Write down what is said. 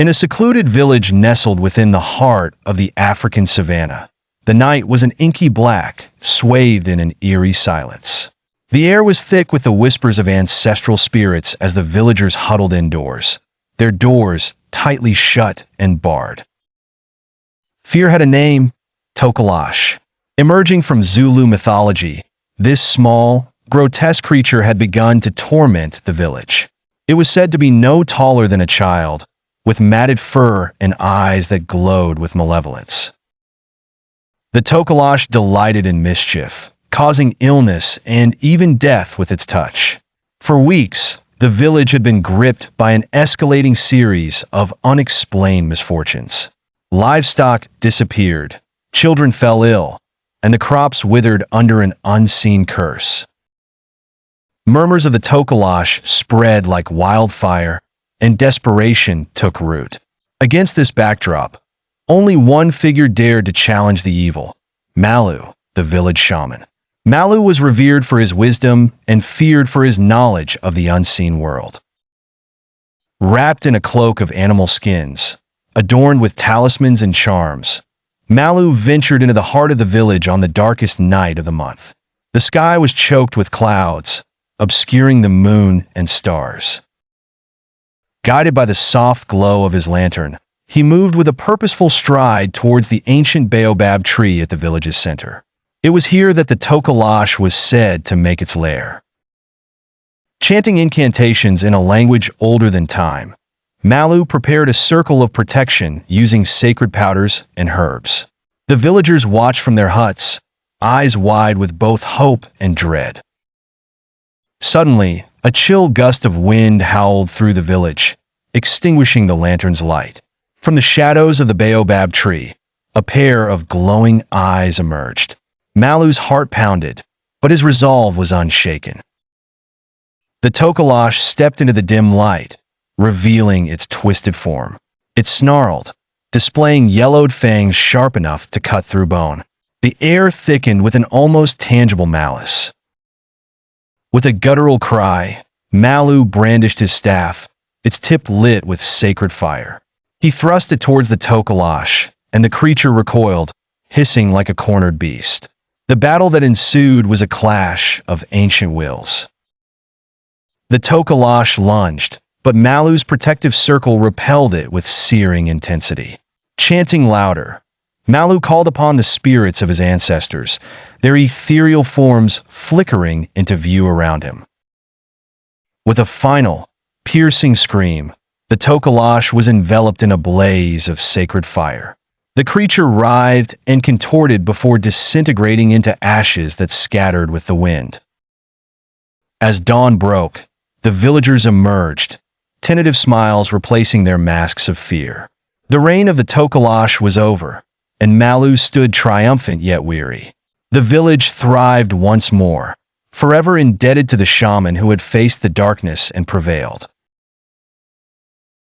In a secluded village nestled within the heart of the African savanna, the night was an inky black, swathed in an eerie silence. The air was thick with the whispers of ancestral spirits as the villagers huddled indoors, their doors tightly shut and barred. Fear had a name, Tokoloshe. Emerging from Zulu mythology, this small, grotesque creature had begun to torment the village. It was said to be no taller than a child, with matted fur and eyes that glowed with malevolence. The Tokoloshe delighted in mischief, causing illness and even death with its touch. For weeks, the village had been gripped by an escalating series of unexplained misfortunes. Livestock disappeared, children fell ill, and the crops withered under an unseen curse. Murmurs of the Tokoloshe spread like wildfire, and desperation took root. Against this backdrop, only one figure dared to challenge the evil: Malu, the village shaman. Malu was revered for his wisdom and feared for his knowledge of the unseen world. Wrapped in a cloak of animal skins, adorned with talismans and charms, Malu ventured into the heart of the village on the darkest night of the month. The sky was choked with clouds, obscuring the moon and stars. Guided by the soft glow of his lantern, he moved with a purposeful stride towards the ancient baobab tree at the village's center. It was here that the Tokoloshe was said to make its lair. Chanting incantations in a language older than time, Malu prepared a circle of protection using sacred powders and herbs. The villagers watched from their huts, eyes wide with both hope and dread. Suddenly, a chill gust of wind howled through the village, extinguishing the lantern's light. From the shadows of the baobab tree, a pair of glowing eyes emerged. Malu's heart pounded, but his resolve was unshaken. The Tokoloshe stepped into the dim light, revealing its twisted form. It snarled, displaying yellowed fangs sharp enough to cut through bone. The air thickened with an almost tangible malice. With a guttural cry, Malu brandished his staff, its tip lit with sacred fire. He thrust it towards the Tokoloshe, and the creature recoiled, hissing like a cornered beast. The battle that ensued was a clash of ancient wills. The Tokoloshe lunged, but Malu's protective circle repelled it with searing intensity. Chanting louder, Malu called upon the spirits of his ancestors, their ethereal forms flickering into view around him. With a final, piercing scream, the Tokoloshe was enveloped in a blaze of sacred fire. The creature writhed and contorted before disintegrating into ashes that scattered with the wind. As dawn broke, the villagers emerged, tentative smiles replacing their masks of fear. The reign of the Tokoloshe was over, and Malu stood triumphant yet weary. The village thrived once more, forever indebted to the shaman who had faced the darkness and prevailed.